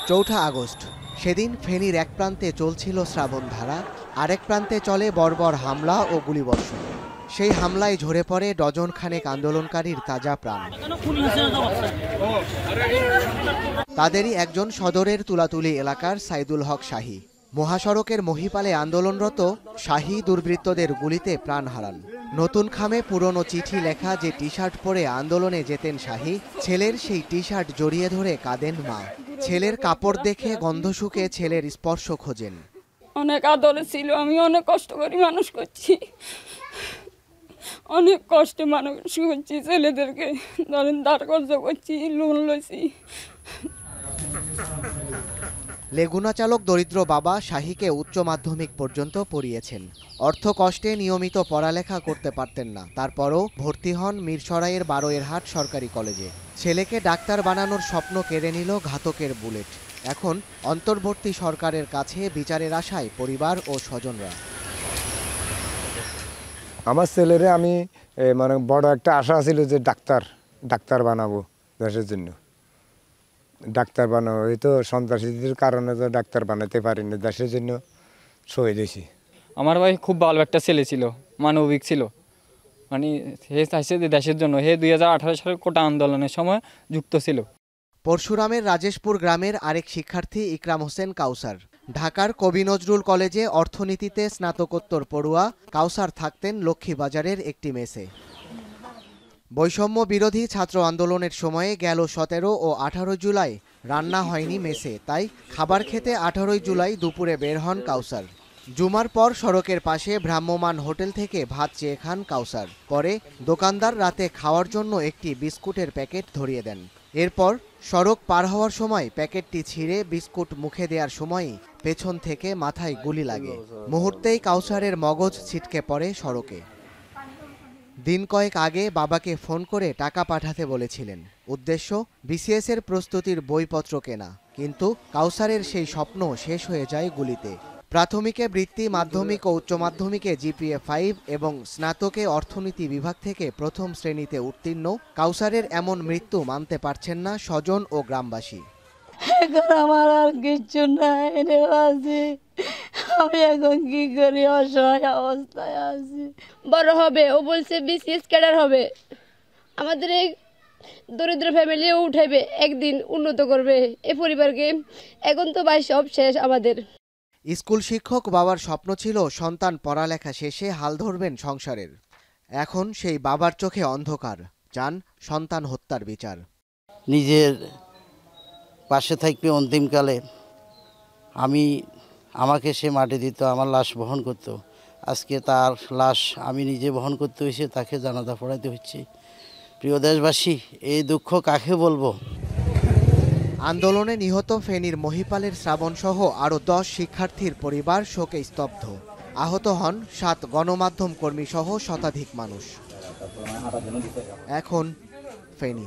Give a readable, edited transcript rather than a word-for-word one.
৪ August সেদিন ফেনীর এক প্রান্তে চলছিল শ্রাবণধারা, আরেক প্রান্তে চলে বর্বর হামলা ও গুলিবর্ষণ। সেই হামলায় ঝরে পড়ে ডজন খানেক আন্দোলনকারীর তাজা প্রাণ। তাদেরই একজন সদরের তুলাতুলি এলাকার সাইদুল হক শাহী। মহাসড়কের মহিপালে আন্দোলনরত শাহী দুর্বৃত্তদের গুলিতে প্রাণ হারান। নতুন খামে পুরনো চিঠি লেখা যে টি শার্ট পরে আন্দোলনে যেতেন শাহী, ছেলের সেই টি শার্ট জড়িয়ে ধরে কাঁদেন মা। ছেলের কাপড় দেখে গন্ধ শুকে ছেলের স্পর্শ খোঁজেন। অনেক আদরে ছিল, আমি অনেক কষ্ট করে মানুষ করছি, অনেক কষ্টে মানুষ করছি। ছেলেদেরকে ধরেন ধার কর্জ করছি, লোন লইছি। লেগুনা চালক দরিদ্র বাবা শাহীকে উচ্চ মাধ্যমিক পর্যন্ত পড়িয়েছেন। অর্থ কষ্টে নিয়মিত পড়ালেখা করতে পারতেন না, তারপরও ভর্তি হন মিরসরাইয়ের বারোয়েরহাট সরকারি কলেজে। ছেলেকে ডাক্তার বানানোর স্বপ্ন কেড়ে নিল ঘাতকের বুলেট। এখন অন্তর্বর্তী সরকারের কাছে বিচারের আশায় পরিবার ও স্বজনরা। আমার ছেলেরে আমি মানে বড় একটা আশা ছিল যে ডাক্তার বানাবো, দেশের জন্য ডাক্তার বানাবো। এই তো সন্ত্রাসীদের কারণে তো ডাক্তার বানাতে পারিনি, দেশের জন্য শহীদ হয়েছি। আমার ভাই খুব ভালো একটা ছেলে ছিল, মানবিক ছিল, মানে হে চাইছে যে দেশের জন্য। হে 2018 সালের কোটা আন্দোলনের সময় যুক্ত ছিল। পরশুরামের রাজেশপুর গ্রামের আরেক শিক্ষার্থী ইকরাম হোসেন কাউসার। ঢাকার কবি নজরুল কলেজে অর্থনীতিতে স্নাতকোত্তর পড়ুয়া কাউসার থাকতেন লক্ষ্মীবাজারের একটি মেসে। বৈষম্য বিরোধী ছাত্র আন্দোলনের সময়ে গেল 17 ও 18 জুলাই রান্না হয়নি মেসে, তাই খাবার খেতে 18 জুলাই দুপুরে বের হন কাউসার। জুমার পর সড়কের পাশে ভ্রাম্যমাণ হোটেল থেকে ভাত চেয়ে খান কাউসার। পরে দোকানদার রাতে খাওয়ার জন্য একটি বিস্কুটের প্যাকেট ধরিয়ে দেন। এরপর সড়ক পার হওয়ার সময় প্যাকেটটি ছিঁড়ে বিস্কুট মুখে দেওয়ার সময়ই পেছন থেকে মাথায় গুলি লাগে। মুহূর্তেই কাউসারের মগজ ছিটকে পড়ে সড়কে। দিন কয়েক আগে বাবাকে ফোন করে টাকা পাঠাতে বলেছিলেন। উদ্দেশ্য বিসিএস এর প্রস্তুতির বইপত্র কেনা, কিন্তু কাউসারের সেই স্বপ্ন শেষ হয়ে যায় গুলিতে। প্রাথমিকে বৃত্তি, মাধ্যমিক ও উচ্চ মাধ্যমিকে জিপিএ 5 এবং স্নাতকে অর্থনীতি বিভাগ থেকে প্রথম শ্রেণীতে উত্তীর্ণ কাউসারের এমন মৃত্যু মানতে পারছেন না স্বজন ও গ্রামবাসী। এখন আমার আর কিছু নাই রে বাজি, আমি এখন কি করি, অসহায় অবস্থায় আছি। বড় হবে, ও বলছে বিসিএস ক্যাডার হবে, আমাদের এই দরিদ্র ফ্যামিলিও উঠাইবে, একদিন উন্নত করবে এই পরিবারকে। এখন তো ভাই সব শেষ আমাদের। স্কুল শিক্ষক বাবার স্বপ্ন ছিল সন্তান পড়ালেখা শেষে হাল ধরবেন সংসারের। এখন সেই বাবার চোখে অন্ধকার, চান সন্তান হত্যার বিচার। নিজের পাশে থাকবে অন্তিমকালে, আমাকে সে মাটি দিত, আমার লাশ বহন করত। আজকে তার লাশ আমি নিজে বহন করতে হয়েছে, তাকে জানাজা পড়াইতে হচ্ছে। প্রিয় দেশবাসী, এই দুঃখ কাকে বলবো। আন্দোলনে নিহত ফেনীর মহিপালের শ্রাবণ সহ আরও 10 শিক্ষার্থীর পরিবার শোকে স্তব্ধ। আহত হন 7 গণমাধ্যম কর্মী সহ শতাধিক মানুষ। এখন ফেনী।